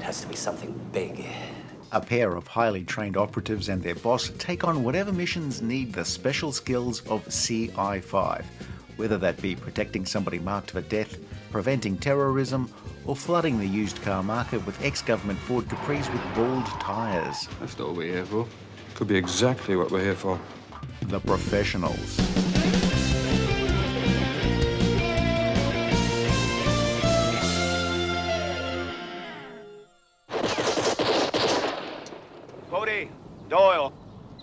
has to be something big. A pair of highly trained operatives and their boss take on whatever missions need the special skills of CI5, whether that be protecting somebody marked for death, preventing terrorism, or flooding the used car market with ex-government Ford Capris with bald tyres. That's not what we're here for. Could be exactly what we're here for. The Professionals. Bodie, Doyle,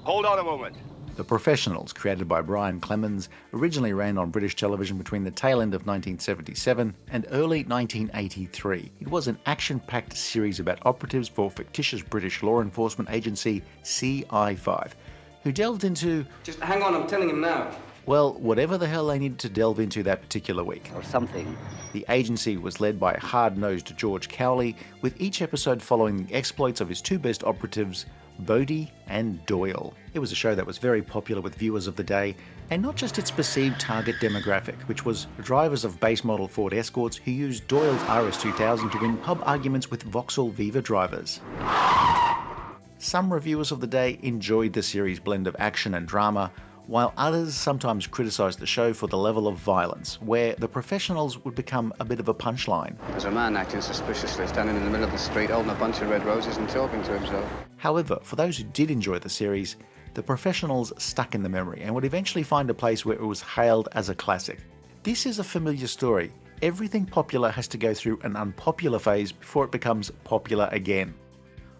hold on a moment. The Professionals, created by Brian Clemens, originally ran on British television between the tail end of 1977 and early 1983. It was an action-packed series about operatives for fictitious British law enforcement agency CI5, who delved into... Just hang on, I'm telling him now. Well, whatever the hell they needed to delve into that particular week. Or something. The agency was led by hard-nosed George Cowley, with each episode following the exploits of his two best operatives, Bodie and Doyle. It was a show that was very popular with viewers of the day, and not just its perceived target demographic, which was drivers of base model Ford Escorts who used Doyle's RS2000 to win pub arguments with Vauxhall Viva drivers. Some reviewers of the day enjoyed the series' blend of action and drama, while others sometimes criticised the show for the level of violence, where the Professionals would become a bit of a punchline. There's a man acting suspiciously, standing in the middle of the street holding a bunch of red roses and talking to himself. However, for those who did enjoy the series, the Professionals stuck in the memory and would eventually find a place where it was hailed as a classic. This is a familiar story. Everything popular has to go through an unpopular phase before it becomes popular again.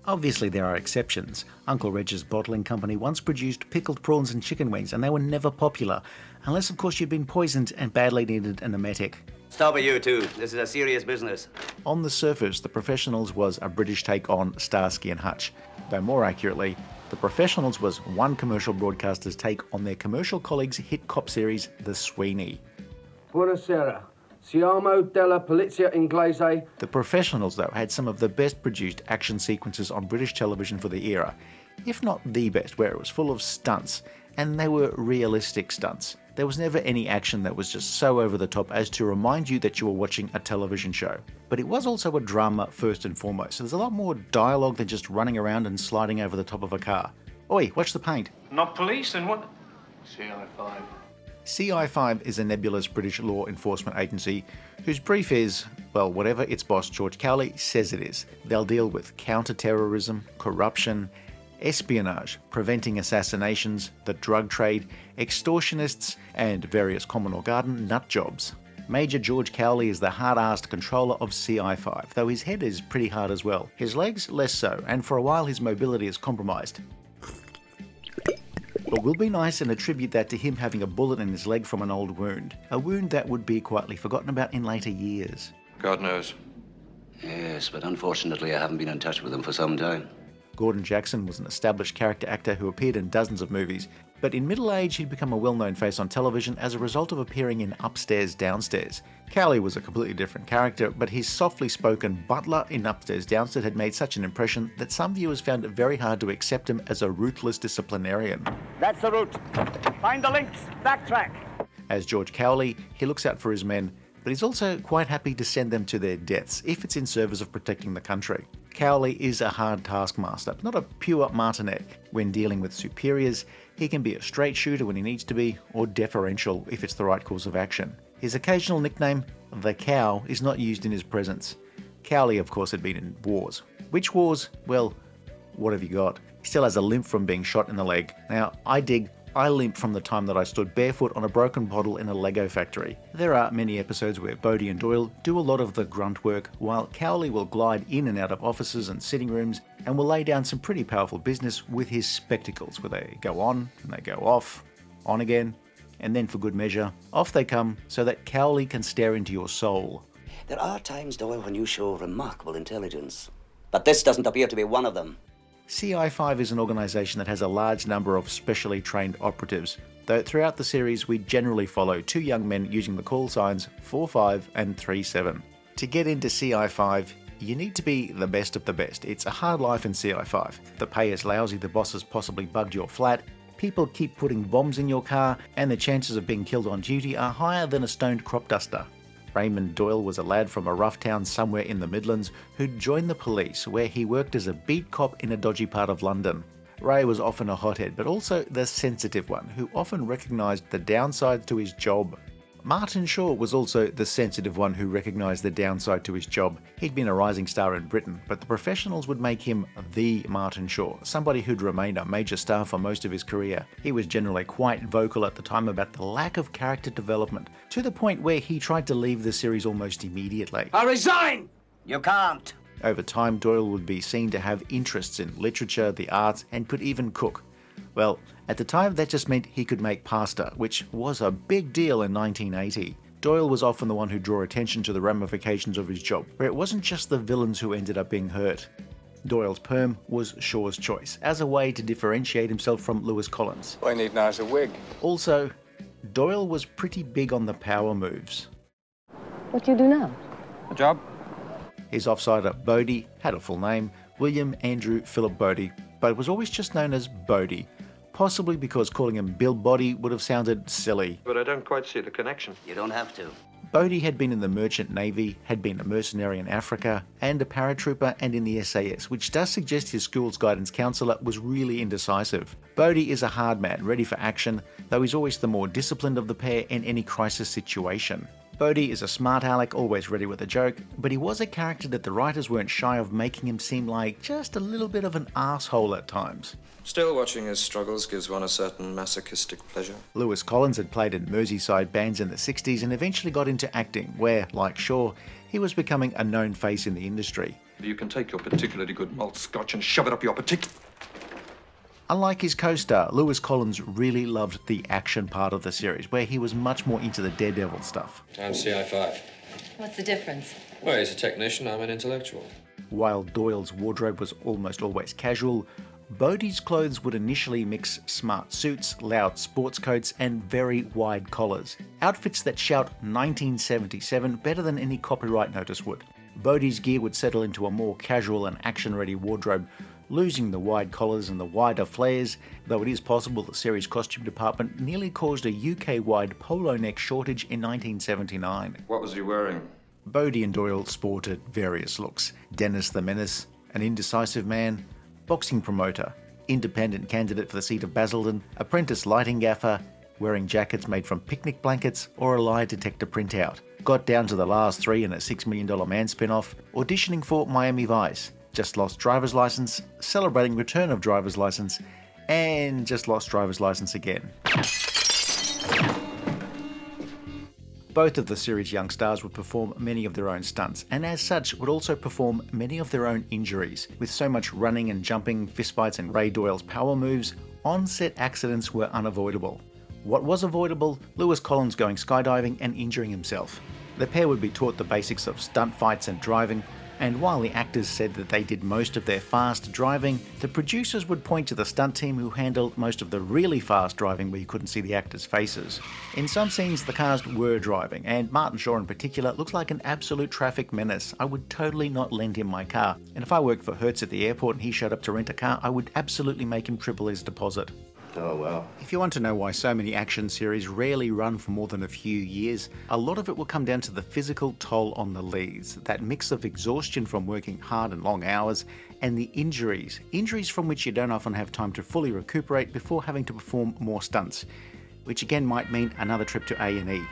Obviously there are exceptions. Uncle Reg's bottling company once produced pickled prawns and chicken wings, and they were never popular, unless of course you'd been poisoned and badly needed an emetic. Stop it, you two. This is a serious business. On the surface, The Professionals was a British take on Starsky and Hutch, though more accurately, The Professionals was one commercial broadcaster's take on their commercial colleagues' hit cop series, The Sweeney. Buonasera. Siamo della Polizia Inglese. The Professionals, though, had some of the best produced action sequences on British television for the era, if not the best, where it was full of stunts, and they were realistic stunts. There was never any action that was just so over the top as to remind you that you were watching a television show. But it was also a drama first and foremost, so there's a lot more dialogue than just running around and sliding over the top of a car. Oi, watch the paint. Not police, then what? CI5. CI5 is a nebulous British law enforcement agency whose brief is, well, whatever its boss George Cowley says it is. They'll deal with counter-terrorism, corruption, espionage, preventing assassinations, the drug trade, extortionists, and various common or garden nut jobs. Major George Cowley is the hard-assed controller of CI5, though his head is pretty hard as well. His legs less so, and for a while his mobility is compromised. But we'll be nice and attribute that to him having a bullet in his leg from an old wound. A wound that would be quietly forgotten about in later years. God knows. Yes, but unfortunately I haven't been in touch with him for some time. Gordon Jackson was an established character actor who appeared in dozens of movies, but in middle age he'd become a well-known face on television as a result of appearing in Upstairs, Downstairs. Cowley was a completely different character, but his softly spoken butler in Upstairs, Downstairs had made such an impression that some viewers found it very hard to accept him as a ruthless disciplinarian. That's the route. Find the links. Backtrack. As George Cowley, he looks out for his men, but he's also quite happy to send them to their deaths if it's in service of protecting the country. Cowley is a hard taskmaster, not a pure martinet. When dealing with superiors, he can be a straight shooter when he needs to be, or deferential if it's the right course of action. His occasional nickname, the Cow, is not used in his presence. Cowley, of course, had been in wars. Which wars? Well, what have you got? He still has a limp from being shot in the leg. Now, I limped from the time that I stood barefoot on a broken bottle in a Lego factory. There are many episodes where Bodie and Doyle do a lot of the grunt work, while Cowley will glide in and out of offices and sitting rooms and will lay down some pretty powerful business with his spectacles, where they go on and they go off, on again, and then for good measure, off they come so that Cowley can stare into your soul. There are times, Doyle, when you show remarkable intelligence. But this doesn't appear to be one of them. CI5 is an organisation that has a large number of specially trained operatives, though throughout the series we generally follow two young men using the call signs 4-5 and 3-7. To get into CI5, you need to be the best of the best. It's a hard life in CI5. The pay is lousy, the boss has possibly bugged your flat, people keep putting bombs in your car, and the chances of being killed on duty are higher than a stoned crop duster. Raymond Doyle was a lad from a rough town somewhere in the Midlands who'd joined the police, where he worked as a beat cop in a dodgy part of London. Ray was often a hothead, but also the sensitive one, who often recognised the downsides to his job. Martin Shaw was also the sensitive one who recognised the downside to his job. He'd been a rising star in Britain, but the professionals would make him the Martin Shaw, somebody who'd remained a major star for most of his career. He was generally quite vocal at the time about the lack of character development, to the point where he tried to leave the series almost immediately. I resign! You can't. Over time, Doyle would be seen to have interests in literature, the arts, and could even cook. Well, at the time that just meant he could make pasta, which was a big deal in 1980. Doyle was often the one who drew attention to the ramifications of his job, where it wasn't just the villains who ended up being hurt. Doyle's perm was Shaw's choice, as a way to differentiate himself from Lewis Collins. All I need now is a wig. Also, Doyle was pretty big on the power moves. What do you do now? A job? His offsider, Bodie, had a full name, William Andrew Philip Bodie, but was always just known as Bodie, possibly because calling him Bill Bodie would have sounded silly. But I don't quite see the connection. You don't have to. Bodie had been in the Merchant Navy, had been a mercenary in Africa, and a paratrooper and in the SAS, which does suggest his school's guidance counsellor was really indecisive. Bodie is a hard man, ready for action, though he's always the more disciplined of the pair in any crisis situation. Bodie is a smart aleck, always ready with a joke, but he was a character that the writers weren't shy of making him seem like just a little bit of an asshole at times. Still, watching his struggles gives one a certain masochistic pleasure. Lewis Collins had played in Merseyside bands in the 60s and eventually got into acting, where, like Shaw, he was becoming a known face in the industry. You can take your particularly good malt scotch and shove it up your Unlike his co-star, Lewis Collins really loved the action part of the series, where he was much more into the daredevil stuff. I'm CI5. What's the difference? Well, he's a technician, I'm an intellectual. While Doyle's wardrobe was almost always casual, Bodie's clothes would initially mix smart suits, loud sports coats, and very wide collars. Outfits that shout 1977 better than any copyright notice would. Bodie's gear would settle into a more casual and action-ready wardrobe, losing the wide collars and the wider flares, though it is possible the series costume department nearly caused a UK-wide polo neck shortage in 1979. What was he wearing? Bodie and Doyle sported various looks. Dennis the Menace, an indecisive man, boxing promoter, independent candidate for the seat of Basildon, apprentice lighting gaffer, wearing jackets made from picnic blankets, or a lie detector printout. Got down to the last three in a $6 Million Man spin-off, auditioning for Miami Vice, just lost driver's license, celebrating return of driver's license, and just lost driver's license again. Both of the series' young stars would perform many of their own stunts, and as such would also perform many of their own injuries. With so much running and jumping, fistfights and Ray Doyle's power moves, on-set accidents were unavoidable. What was avoidable? Lewis Collins going skydiving and injuring himself. The pair would be taught the basics of stunt fights and driving, and while the actors said that they did most of their fast driving, the producers would point to the stunt team who handled most of the really fast driving where you couldn't see the actors' faces. In some scenes, the cast were driving, and Martin Shaw in particular looks like an absolute traffic menace. I would totally not lend him my car, and if I worked for Hertz at the airport and he showed up to rent a car, I would absolutely make him triple his deposit. Oh, well. If you want to know why so many action series rarely run for more than a few years, a lot of it will come down to the physical toll on the leads, that mix of exhaustion from working hard and long hours, and the injuries from which you don't often have time to fully recuperate before having to perform more stunts, which again might mean another trip to A&E.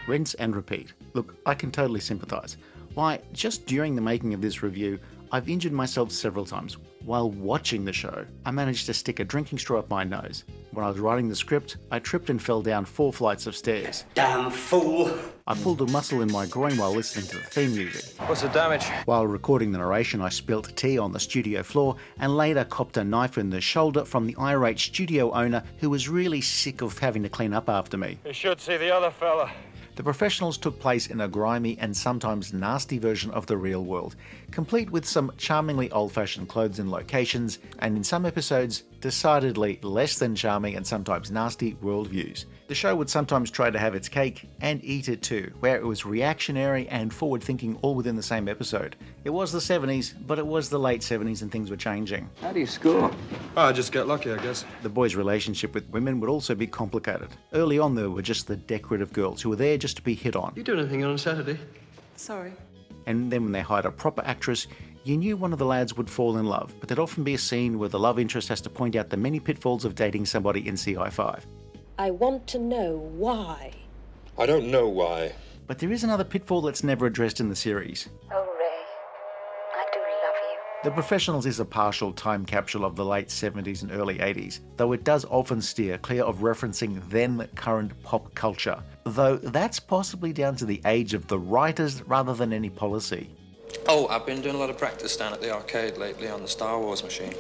Rinse and repeat. Look, I can totally sympathise. Why, just during the making of this review, I've injured myself several times. While watching the show, I managed to stick a drinking straw up my nose. When I was writing the script, I tripped and fell down 4 flights of stairs. Damn fool! I pulled a muscle in my groin while listening to the theme music. What's the damage? While recording the narration, I spilt tea on the studio floor and later copped a knife in the shoulder from the irate studio owner who was really sick of having to clean up after me. You should see the other fella. The professionals took place in a grimy and sometimes nasty version of the real world, complete with some charmingly old-fashioned clothes and locations, and in some episodes, decidedly less than charming and sometimes nasty worldviews. The show would sometimes try to have its cake and eat it too, where it was reactionary and forward-thinking all within the same episode. It was the 70s, but it was the late 70s and things were changing. How do you score? I just get lucky, I guess. The boys' relationship with women would also be complicated. Early on, there were just the decorative girls who were there just to be hit on. You doing anything on Saturday? Sorry. And then when they hired a proper actress, you knew one of the lads would fall in love, but there'd often be a scene where the love interest has to point out the many pitfalls of dating somebody in CI5. I want to know why. I don't know why. But there is another pitfall that's never addressed in the series. Oh, Ray, I do love you. The Professionals is a partial time capsule of the late 70s and early 80s, though it does often steer clear of referencing then current pop culture, though that's possibly down to the age of the writers rather than any policy. Oh, I've been doing a lot of practice down at the arcade lately on the Star Wars machine.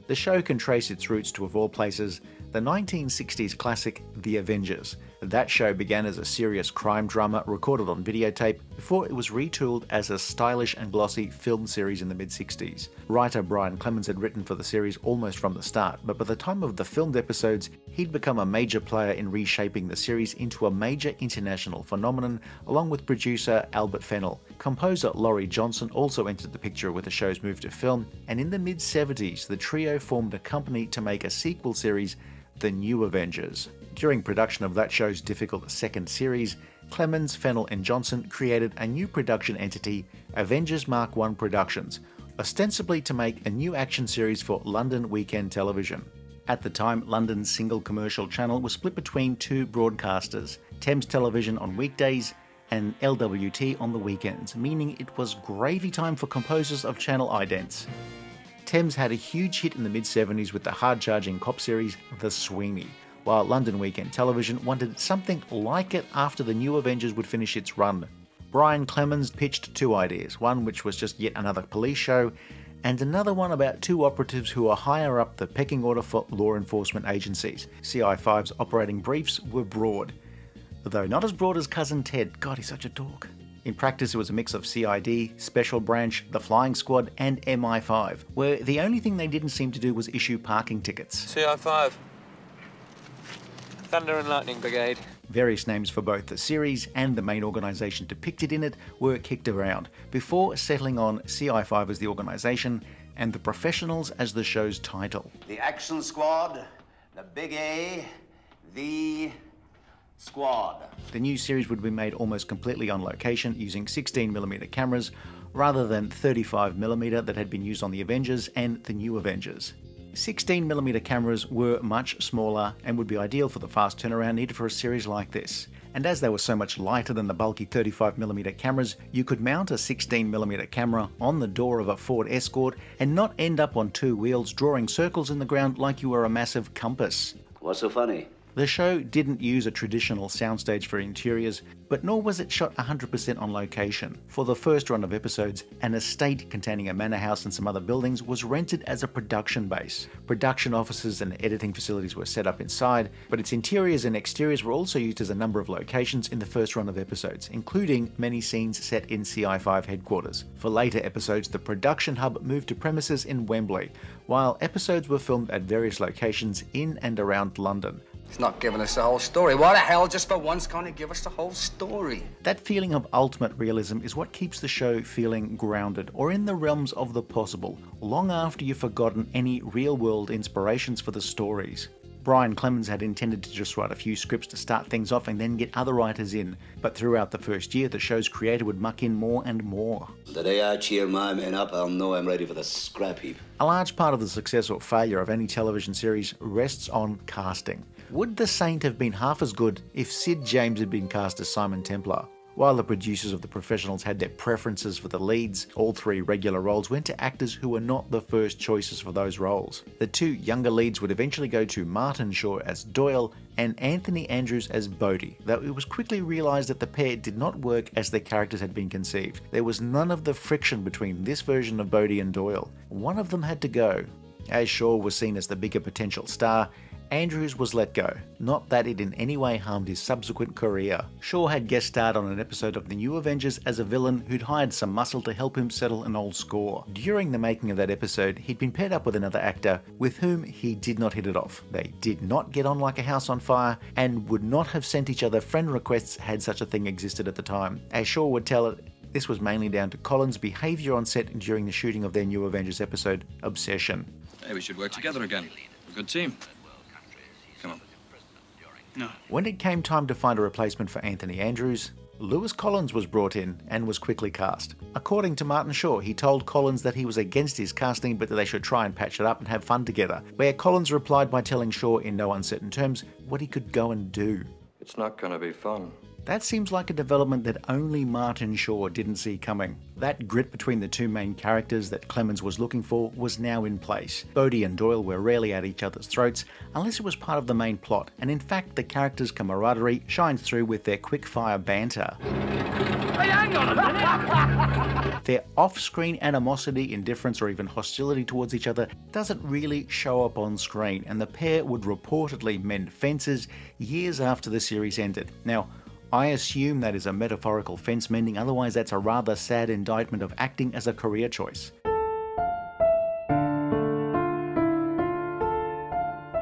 The show can trace its roots to, of all places, the 1960s classic The Avengers. That show began as a serious crime drama recorded on videotape before it was retooled as a stylish and glossy film series in the mid-60s. Writer Brian Clemens had written for the series almost from the start, but by the time of the filmed episodes, he'd become a major player in reshaping the series into a major international phenomenon, along with producer Albert Fennell. Composer Laurie Johnson also entered the picture with the show's move to film, and in the mid-70s, the trio formed a company to make a sequel series, The New Avengers. During production of that show's difficult second series, Clemens, Fennell and Johnson created a new production entity, Avengers Mark I Productions, ostensibly to make a new action series for London weekend television. At the time, London's single commercial channel was split between two broadcasters, Thames Television on weekdays and LWT on the weekends, meaning it was gravy time for composers of channel idents. Thames had a huge hit in the mid-70s with the hard-charging cop series The Sweeney, while London Weekend Television wanted something like it after The New Avengers would finish its run. Brian Clemens pitched two ideas, one which was just yet another police show, and another one about two operatives who are higher up the pecking order for law enforcement agencies. CI5's operating briefs were broad, though not as broad as Cousin Ted. God, he's such a dork. In practice, it was a mix of CID, Special Branch, the Flying Squad, and MI5, where the only thing they didn't seem to do was issue parking tickets. CI5. Thunder and Lightning Brigade. Various names for both the series and the main organisation depicted in it were kicked around, before settling on CI5 as the organisation and the Professionals as the show's title. The Action Squad, the Big A, the Squad. The new series would be made almost completely on location using 16mm cameras rather than 35mm that had been used on the Avengers and the New Avengers. 16mm cameras were much smaller and would be ideal for the fast turnaround needed for a series like this. And as they were so much lighter than the bulky 35mm cameras, you could mount a 16mm camera on the door of a Ford Escort and not end up on two wheels drawing circles in the ground like you were a massive compass. What's so funny? The show didn't use a traditional soundstage for interiors, but nor was it shot 100% on location. For the first run of episodes, an estate containing a manor house and some other buildings was rented as a production base. Production offices and editing facilities were set up inside, but its interiors and exteriors were also used as a number of locations in the first run of episodes, including many scenes set in CI5 headquarters. For later episodes, the production hub moved to premises in Wembley, while episodes were filmed at various locations in and around London. It's not giving us the whole story. Why the hell, just for once, can't it give us the whole story? That feeling of ultimate realism is what keeps the show feeling grounded, or in the realms of the possible, long after you've forgotten any real-world inspirations for the stories. Brian Clemens had intended to just write a few scripts to start things off and then get other writers in, but throughout the first year, the show's creator would muck in more and more. The day I cheer my men up, I'll know I'm ready for the scrap heap. A large part of the success or failure of any television series rests on casting. Would The Saint have been half as good if Sid James had been cast as Simon Templar? While the producers of The Professionals had their preferences for the leads, all three regular roles went to actors who were not the first choices for those roles. The two younger leads would eventually go to Martin Shaw as Doyle and Anthony Andrews as Bodie, though it was quickly realised that the pair did not work as their characters had been conceived. There was none of the friction between this version of Bodie and Doyle. One of them had to go. As Shaw was seen as the bigger potential star, Andrews was let go, not that it in any way harmed his subsequent career. Shaw had guest starred on an episode of The New Avengers as a villain who'd hired some muscle to help him settle an old score. During the making of that episode, he'd been paired up with another actor with whom he did not hit it off. They did not get on like a house on fire and would not have sent each other friend requests had such a thing existed at the time. As Shaw would tell it, this was mainly down to Collins' behaviour on set during the shooting of their New Avengers episode, Obsession. Hey, we should work together again. We're a good team. Come on. No. When it came time to find a replacement for Anthony Andrews, Lewis Collins was brought in and was quickly cast. According to Martin Shaw, he told Collins that he was against his casting but that they should try and patch it up and have fun together, where Collins replied by telling Shaw in no uncertain terms what he could go and do. It's not gonna be fun. That seems like a development that only Martin Shaw didn't see coming. That grit between the two main characters that Clemens was looking for was now in place. Bodie and Doyle were rarely at each other's throats unless it was part of the main plot, and in fact the characters' camaraderie shines through with their quick-fire banter. Hey, hang on a minute! Their off-screen animosity, indifference or even hostility towards each other doesn't really show up on screen, and the pair would reportedly mend fences years after the series ended. Now, I assume that is a metaphorical fence mending, otherwise that's a rather sad indictment of acting as a career choice.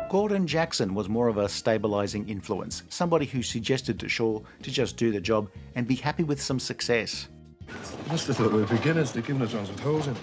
Gordon Jackson was more of a stabilising influence, somebody who suggested to Shaw to just do the job and be happy with some success. I must have thought we were beginners. They're giving us on some posing.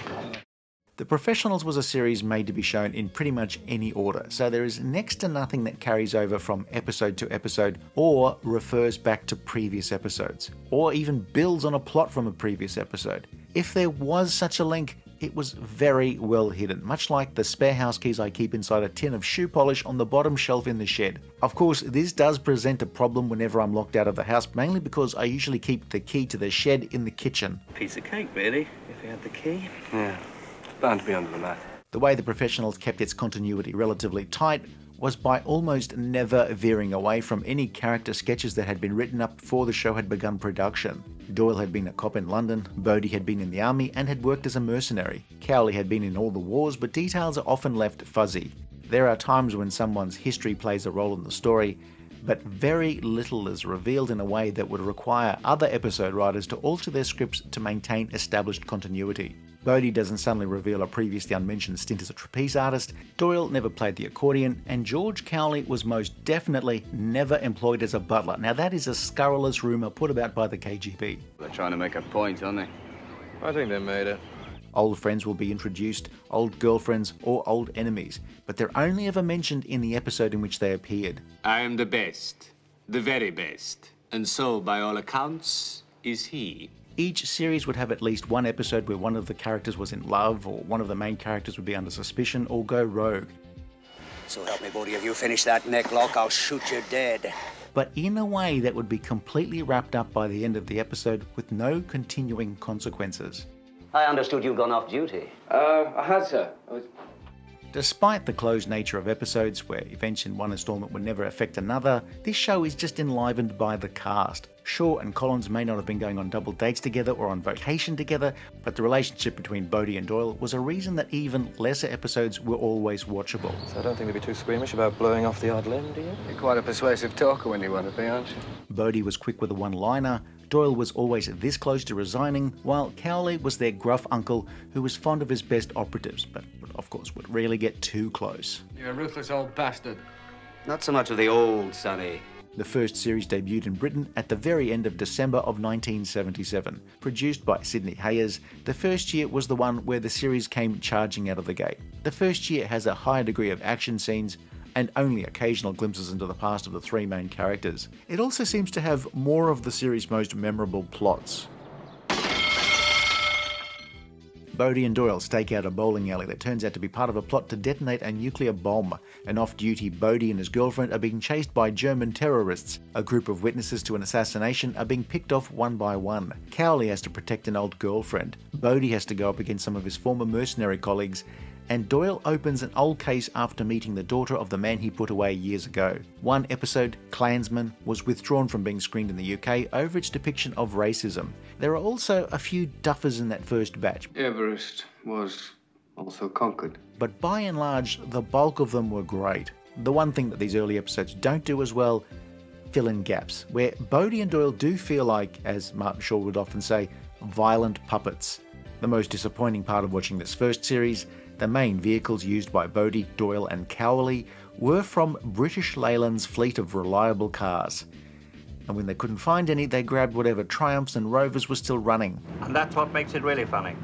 The Professionals was a series made to be shown in pretty much any order, so there is next to nothing that carries over from episode to episode or refers back to previous episodes, or even builds on a plot from a previous episode. If there was such a link, it was very well hidden, much like the spare house keys I keep inside a tin of shoe polish on the bottom shelf in the shed. Of course, this does present a problem whenever I'm locked out of the house, mainly because I usually keep the key to the shed in the kitchen. Piece of cake, really, if you had the key. Yeah, it's bound to be under the mat. The way The Professionals kept its continuity relatively tight was by almost never veering away from any character sketches that had been written up before the show had begun production. Doyle had been a cop in London, Bodie had been in the army and had worked as a mercenary. Cowley had been in all the wars, but details are often left fuzzy. There are times when someone's history plays a role in the story, but very little is revealed in a way that would require other episode writers to alter their scripts to maintain established continuity. Bodie doesn't suddenly reveal a previously unmentioned stint as a trapeze artist, Doyle never played the accordion, and George Cowley was most definitely never employed as a butler. Now that is a scurrilous rumour put about by the KGB. They're trying to make a point, aren't they? I think they made it. Old friends will be introduced, old girlfriends or old enemies, but they're only ever mentioned in the episode in which they appeared. I am the best, the very best, and so, by all accounts, is he. Each series would have at least one episode where one of the characters was in love, or one of the main characters would be under suspicion or go rogue. So help me, Bodie, if you finish that neck lock, I'll shoot you dead. But in a way that would be completely wrapped up by the end of the episode with no continuing consequences. I understood you'd gone off duty. I had, sir. Despite the closed nature of episodes, where events in one installment would never affect another, this show is just enlivened by the cast. Shaw and Collins may not have been going on double dates together or on vacation together, but the relationship between Bodie and Doyle was a reason that even lesser episodes were always watchable. So I don't think they'd be too squeamish about blowing off the odd limb, do you? You're quite a persuasive talker when you want to be, aren't you? Bodie was quick with a one-liner, Doyle was always this close to resigning, while Cowley was their gruff uncle who was fond of his best operatives, but of course would rarely get too close. You're a ruthless old bastard. Not so much of the old, Sonny. The first series debuted in Britain at the very end of December of 1977. Produced by Sidney Hayers, the first year was the one where the series came charging out of the gate. The first year has a high degree of action scenes and only occasional glimpses into the past of the three main characters. It also seems to have more of the series' most memorable plots. Bodie and Doyle stake out a bowling alley that turns out to be part of a plot to detonate a nuclear bomb. And off-duty Bodie and his girlfriend are being chased by German terrorists. A group of witnesses to an assassination are being picked off one by one. Cowley has to protect an old girlfriend. Bodie has to go up against some of his former mercenary colleagues. And Doyle opens an old case after meeting the daughter of the man he put away years ago. One episode, Klansman, was withdrawn from being screened in the UK over its depiction of racism. There are also a few duffers in that first batch. Everest was also conquered. But by and large, the bulk of them were great. The one thing that these early episodes don't do as well, fill in gaps, where Bodie and Doyle do feel like, as Martin Shaw would often say, violent puppets. The most disappointing part of watching this first series, the main vehicles used by Bodie, Doyle and Cowley were from British Leyland's fleet of reliable cars. And when they couldn't find any, they grabbed whatever Triumphs and Rovers were still running. And that's what makes it really funny.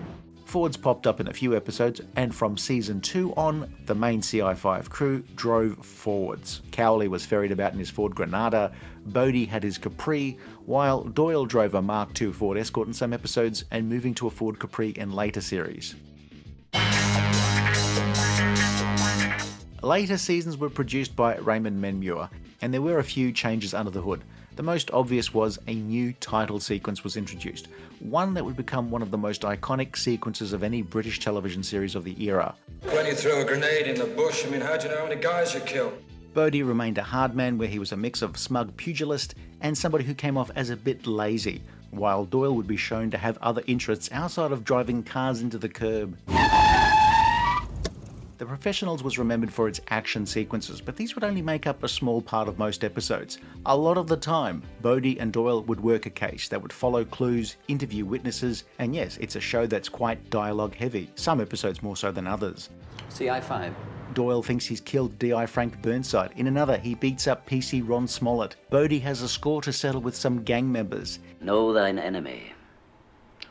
Fords popped up in a few episodes, and from season 2 on, the main CI5 crew drove Fords. Cowley was ferried about in his Ford Granada, Bodie had his Capri, while Doyle drove a Mark II Ford Escort in some episodes and moving to a Ford Capri in later series. Later seasons were produced by Raymond Menmuir, and there were a few changes under the hood. The most obvious was a new title sequence was introduced, one that would become one of the most iconic sequences of any British television series of the era. When you throw a grenade in the bush, I mean, how'd you know how many guys you killed? Bodie remained a hard man where he was a mix of smug pugilist and somebody who came off as a bit lazy, while Doyle would be shown to have other interests outside of driving cars into the curb. The Professionals was remembered for its action sequences, but these would only make up a small part of most episodes. A lot of the time, Bodie and Doyle would work a case that would follow clues, interview witnesses, and yes, it's a show that's quite dialogue heavy, some episodes more so than others. CI5. Doyle thinks he's killed DI Frank Burnside. In another, he beats up PC Ron Smollett. Bodie has a score to settle with some gang members. Know thine enemy.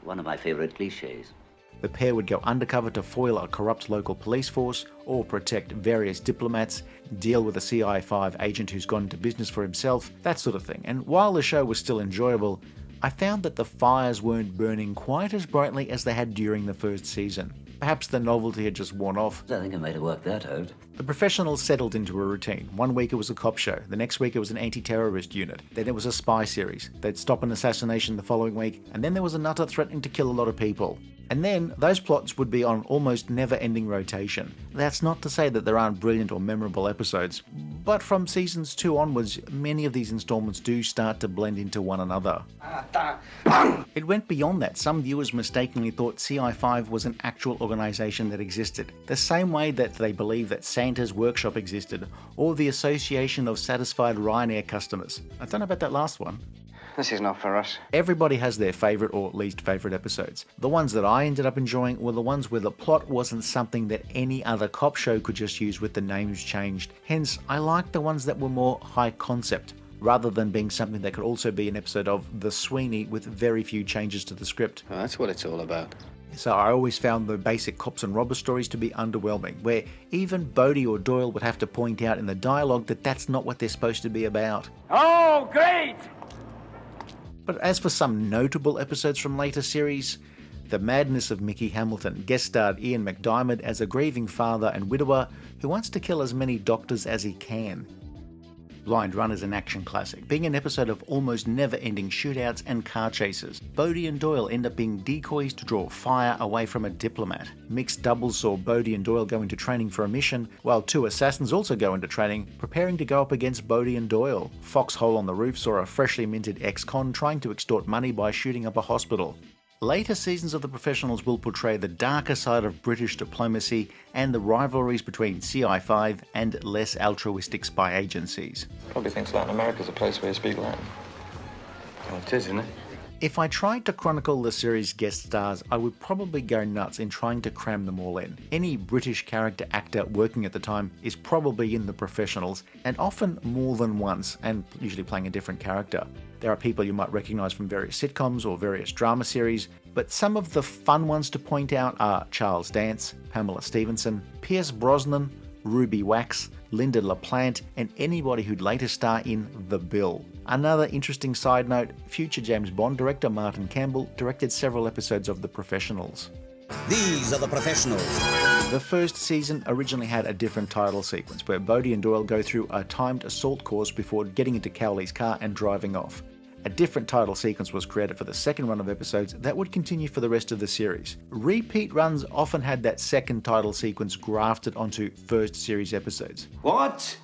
One of my favourite cliches. The pair would go undercover to foil a corrupt local police force, or protect various diplomats, deal with a CI5 agent who's gone into business for himself, that sort of thing. And while the show was still enjoyable, I found that the fires weren't burning quite as brightly as they had during the first season. Perhaps the novelty had just worn off. I think I might have worked that out. The Professionals settled into a routine. One week it was a cop show, the next week it was an anti-terrorist unit, then it was a spy series, they'd stop an assassination the following week, and then there was a nutter threatening to kill a lot of people. And then those plots would be on almost never-ending rotation. That's not to say that there aren't brilliant or memorable episodes, but from seasons 2 onwards, many of these installments do start to blend into one another. It went beyond that. Some viewers mistakenly thought CI5 was an actual organisation that existed, the same way that they believe that Santa's Workshop existed, or the Association of Satisfied Ryanair Customers. I don't know about that last one. This is not for us. Everybody has their favourite or least favourite episodes. The ones that I ended up enjoying were the ones where the plot wasn't something that any other cop show could just use with the names changed. Hence, I liked the ones that were more high concept, rather than being something that could also be an episode of The Sweeney with very few changes to the script. Oh, that's what it's all about. So I always found the basic cops and robber stories to be underwhelming, where even Bodie or Doyle would have to point out in the dialogue that that's not what they're supposed to be about. Oh, great! But as for some notable episodes from later series, The Madness of Mickey Hamilton guest starred Ian McDiarmid as a grieving father and widower who wants to kill as many doctors as he can. Blind Run is an action classic, being an episode of almost never-ending shootouts and car chases. Bodie and Doyle end up being decoys to draw fire away from a diplomat. Mixed doubles saw Bodie and Doyle go into training for a mission, while two assassins also go into training, preparing to go up against Bodie and Doyle. Foxhole on the Roof saw a freshly minted ex-con trying to extort money by shooting up a hospital. Later seasons of The Professionals will portray the darker side of British diplomacy and the rivalries between CI5 and less altruistic spy agencies. Probably thinks Latin America's a place where you speak Latin. Well, it is, isn't it? If I tried to chronicle the series' guest stars, I would probably go nuts in trying to cram them all in. Any British character actor working at the time is probably in The Professionals, and often more than once, and usually playing a different character. There are people you might recognise from various sitcoms or various drama series, but some of the fun ones to point out are Charles Dance, Pamela Stephenson, Pierce Brosnan, Ruby Wax, Linda LaPlante, and anybody who'd later star in The Bill. Another interesting side note, future James Bond director Martin Campbell directed several episodes of The Professionals. These are The Professionals. The first season originally had a different title sequence where Bodie and Doyle go through a timed assault course before getting into Cowley's car and driving off. A different title sequence was created for the second run of episodes that would continue for the rest of the series. Repeat runs often had that second title sequence grafted onto first series episodes. What?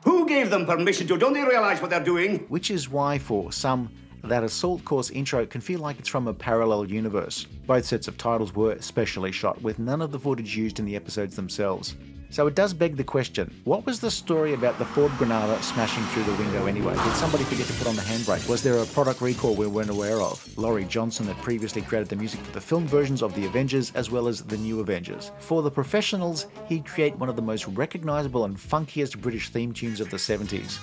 Who gave them permission to? Don't they realise what they're doing? Which is why for some, that assault course intro can feel like it's from a parallel universe. Both sets of titles were specially shot, with none of the footage used in the episodes themselves. So it does beg the question, what was the story about the Ford Granada smashing through the window anyway? Did somebody forget to put on the handbrake? Was there a product recall we weren't aware of? Laurie Johnson had previously created the music for the film versions of the Avengers as well as the new Avengers. For the Professionals, he'd create one of the most recognisable and funkiest British theme tunes of the 70s.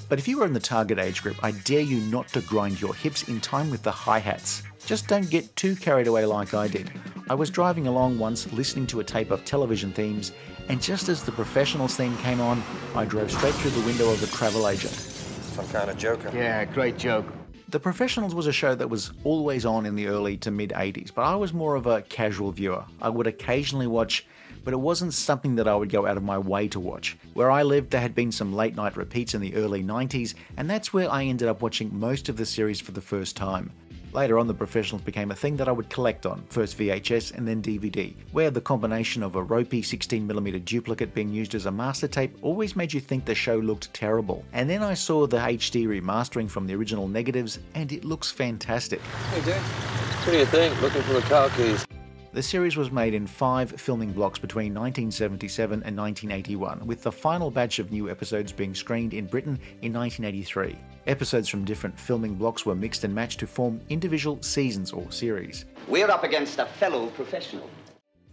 But if you were in the target age group, I dare you not to grind your hips in time with the hi-hats. Just don't get too carried away like I did. I was driving along once listening to a tape of television themes, and just as the Professionals theme came on, I drove straight through the window of the travel agent. Some kind of joker. Yeah, great joke. The Professionals was a show that was always on in the early to mid 80s, but I was more of a casual viewer. I would occasionally watch, but it wasn't something that I would go out of my way to watch. Where I lived, there had been some late night repeats in the early 90s, and that's where I ended up watching most of the series for the first time. Later on, the Professionals became a thing that I would collect on, first VHS and then DVD, where the combination of a ropey 16mm duplicate being used as a master tape always made you think the show looked terrible. And then I saw the HD remastering from the original negatives, and it looks fantastic. Hey, Dad. What do you think? Looking for the car keys. The series was made in 5 filming blocks between 1977 and 1981, with the final batch of new episodes being screened in Britain in 1983. Episodes from different filming blocks were mixed and matched to form individual seasons or series. We're up against a fellow professional.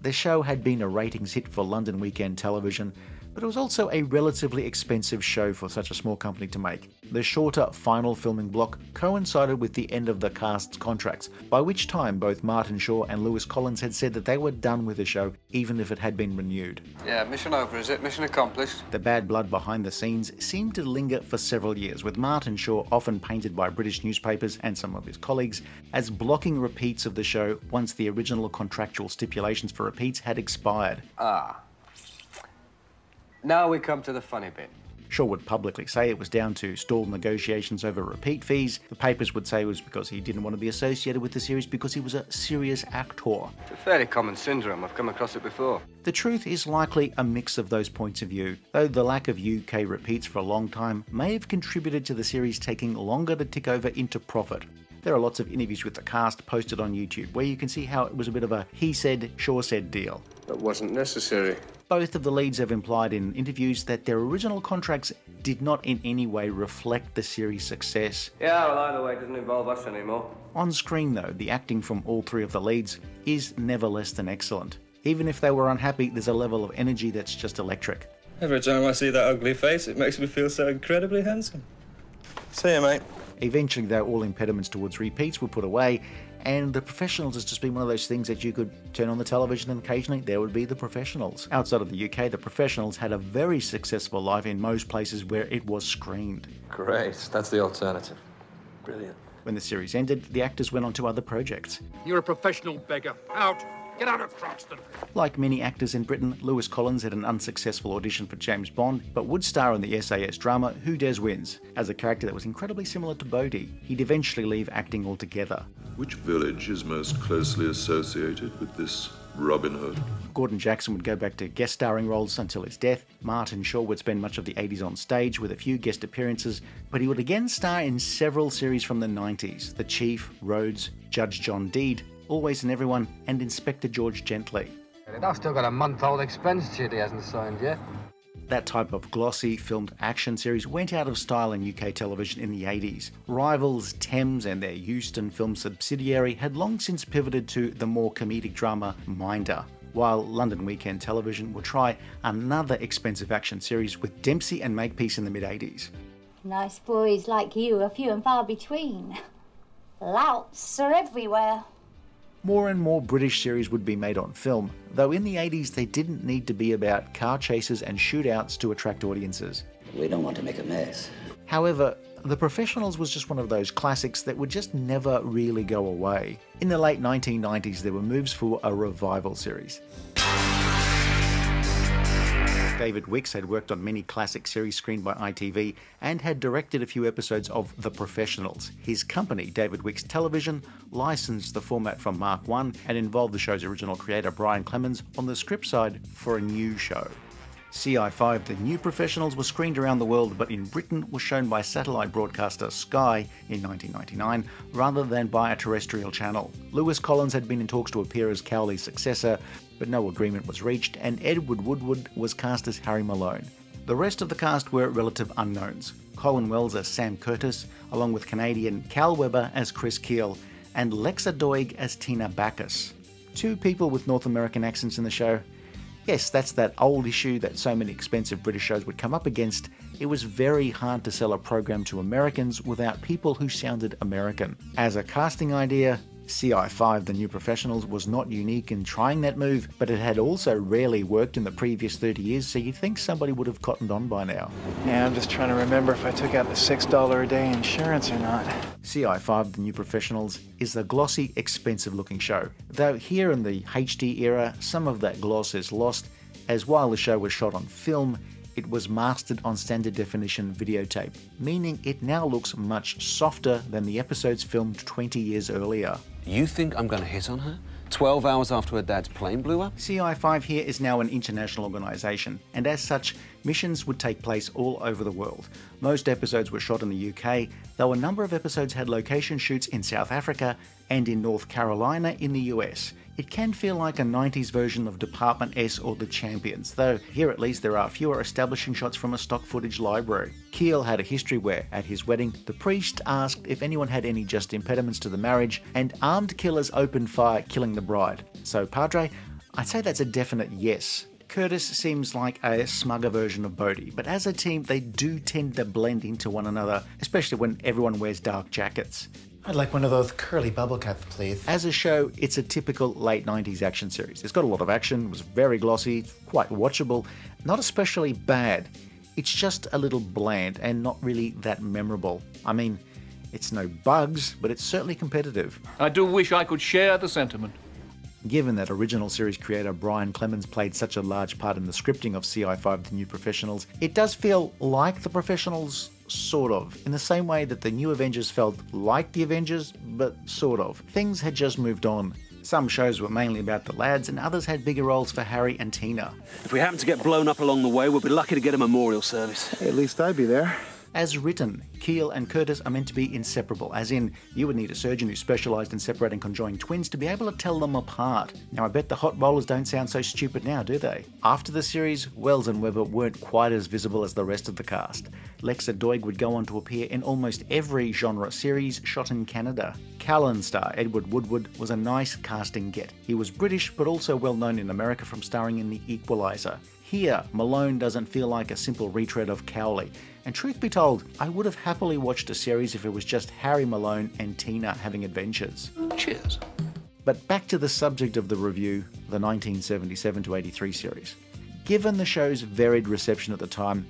The show had been a ratings hit for London weekend television, but it was also a relatively expensive show for such a small company to make. The shorter final filming block coincided with the end of the cast's contracts, by which time both Martin Shaw and Lewis Collins had said that they were done with the show, even if it had been renewed. Yeah, mission over, is it? Mission accomplished. The bad blood behind the scenes seemed to linger for several years, with Martin Shaw often painted by British newspapers and some of his colleagues as blocking repeats of the show once the original contractual stipulations for repeats had expired. Now we come to the funny bit. Shaw would publicly say it was down to stalled negotiations over repeat fees. The papers would say it was because he didn't want to be associated with the series because he was a serious actor. It's a fairly common syndrome. I've come across it before. The truth is likely a mix of those points of view, though the lack of UK repeats for a long time may have contributed to the series taking longer to tick over into profit. There are lots of interviews with the cast posted on YouTube where you can see how it was a bit of a he said, Shaw said deal. That wasn't necessary. Both of the leads have implied in interviews that their original contracts did not in any way reflect the series' success. Yeah, well, either way, it doesn't involve us anymore. On screen, though, the acting from all 3 of the leads is never less than excellent. Even if they were unhappy, there's a level of energy that's just electric. Every time I see that ugly face, it makes me feel so incredibly handsome. See you, mate. Eventually, though, all impediments towards repeats were put away, and The Professionals has just been one of those things that you could turn on the television and occasionally there would be The Professionals. Outside of the UK, The Professionals had a very successful life in most places where it was screened. Great, that's the alternative. Brilliant. When the series ended, the actors went on to other projects. You're a professional beggar. Out. Get out of Croxton. Like many actors in Britain, Lewis Collins had an unsuccessful audition for James Bond, but would star in the SAS drama Who Dares Wins, as a character that was incredibly similar to Bodie. He'd eventually leave acting altogether. Which village is most closely associated with this Robin Hood? Gordon Jackson would go back to guest starring roles until his death. Martin Shaw would spend much of the 80s on stage with a few guest appearances, but he would again star in several series from the 90s. The Chief, Rhodes, Judge John Deed, Always and Everyone, and Inspector George Gently. I've still got a month-old expense sheet he hasn't signed yet. That type of glossy, filmed action series went out of style in UK television in the 80s. Rivals Thames and their Euston film subsidiary had long since pivoted to the more comedic drama Minder, while London Weekend Television would try another expensive action series with Dempsey and Makepeace in the mid-80s. Nice boys like you are few and far between. Louts are everywhere. More and more British series would be made on film, though in the 80s they didn't need to be about car chases and shootouts to attract audiences. We don't want to make a mess. However, The Professionals was just one of those classics that would just never really go away. In the late 1990s there were moves for a revival series. David Wicks had worked on many classic series screened by ITV and had directed a few episodes of The Professionals. His company, David Wicks Television, licensed the format from Mark I and involved the show's original creator Brian Clemens on the script side for a new show. CI5, The New Professionals, was screened around the world, but in Britain was shown by satellite broadcaster Sky in 1999 rather than by a terrestrial channel. Lewis Collins had been in talks to appear as Cowley's successor, but no agreement was reached, and Edward Woodward was cast as Harry Malone. The rest of the cast were relative unknowns. Colin Wells as Sam Curtis, along with Canadian Cal Weber as Chris Keel, and Lexa Doig as Tina Backus. Two people with North American accents in the show. Yes, that's that old issue that so many expensive British shows would come up against. It was very hard to sell a program to Americans without people who sounded American. As a casting idea, CI5, The New Professionals, was not unique in trying that move, but it had also rarely worked in the previous 30 years, so you'd think somebody would have cottoned on by now. Yeah, I'm just trying to remember if I took out the $6 a day insurance or not. CI5, The New Professionals, is a glossy, expensive-looking show, though here in the HD era, some of that gloss is lost, as while the show was shot on film, it was mastered on standard definition videotape, meaning it now looks much softer than the episodes filmed 20 years earlier. You think I'm going to hit on her? 12 hours after her dad's plane blew up? CI5 here is now an international organisation, and as such, missions would take place all over the world. Most episodes were shot in the UK, though a number of episodes had location shoots in South Africa and in North Carolina in the US. It can feel like a 90s version of Department S or The Champions, though here at least there are fewer establishing shots from a stock footage library. Keel had a history where, at his wedding, the priest asked if anyone had any just impediments to the marriage, and armed killers opened fire, killing the bride. So, Padre, I'd say that's a definite yes. Curtis seems like a smugger version of Bodie, but as a team they do tend to blend into one another, especially when everyone wears dark jackets. I'd like one of those curly bubble caps, please. As a show, it's a typical late 90s action series. It's got a lot of action, was very glossy, quite watchable, not especially bad. It's just a little bland and not really that memorable. I mean, it's no bugs, but it's certainly competitive. I do wish I could share the sentiment. Given that original series creator Brian Clemens played such a large part in the scripting of CI5 The New Professionals, it does feel like The Professionals, sort of, in the same way that the New Avengers felt like The Avengers, but sort of. Things had just moved on. Some shows were mainly about the lads, and others had bigger roles for Harry and Tina. If we happen to get blown up along the way, we'll be lucky to get a memorial service. Hey, at least I'd be there. As written, Keel and Curtis are meant to be inseparable, as in, you would need a surgeon who specialised in separating conjoined twins to be able to tell them apart. Now I bet the hot rollers don't sound so stupid now, do they? After the series, Wells and Weber weren't quite as visible as the rest of the cast. Lexa Doig would go on to appear in almost every genre series shot in Canada. Callan star Edward Woodward was a nice casting get. He was British, but also well known in America from starring in The Equalizer. Here, Malone doesn't feel like a simple retread of Cowley. And truth be told, I would have happily watched a series if it was just Harry Malone and Tina having adventures. Cheers. But back to the subject of the review, the 1977 to 83 series. Given the show's varied reception at the time,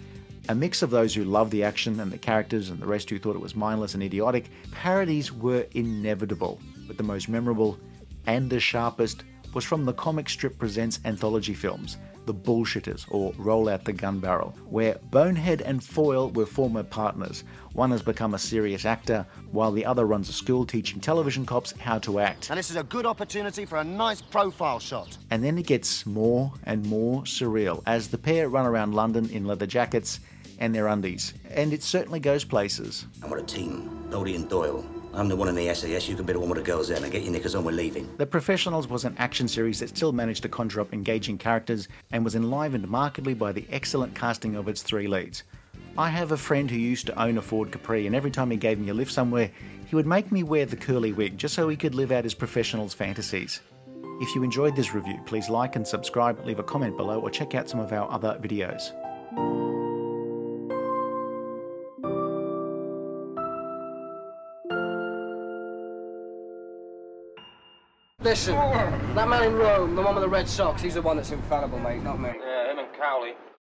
a mix of those who loved the action and the characters and the rest who thought it was mindless and idiotic, parodies were inevitable. But the most memorable and the sharpest was from the Comic Strip Presents anthology films, The Bullshitters, or Roll Out the Gun Barrel, where Bonehead and Foyle were former partners. One has become a serious actor, while the other runs a school teaching television cops how to act. And this is a good opportunity for a nice profile shot. And then it gets more and more surreal, as the pair run around London in leather jackets and their undies. And it certainly goes places. And we're a team, Bodie and Doyle. I'm the one in the SAS, you can be the one with the girls there. Now get your knickers on, we're leaving. The Professionals was an action series that still managed to conjure up engaging characters and was enlivened markedly by the excellent casting of its three leads. I have a friend who used to own a Ford Capri, and every time he gave me a lift somewhere, he would make me wear the curly wig just so he could live out his Professionals fantasies. If you enjoyed this review, please like and subscribe, leave a comment below, or check out some of our other videos. Listen, that man in Rome, the one with the red socks, he's the one that's infallible, mate, not me. Yeah, him and Cowley.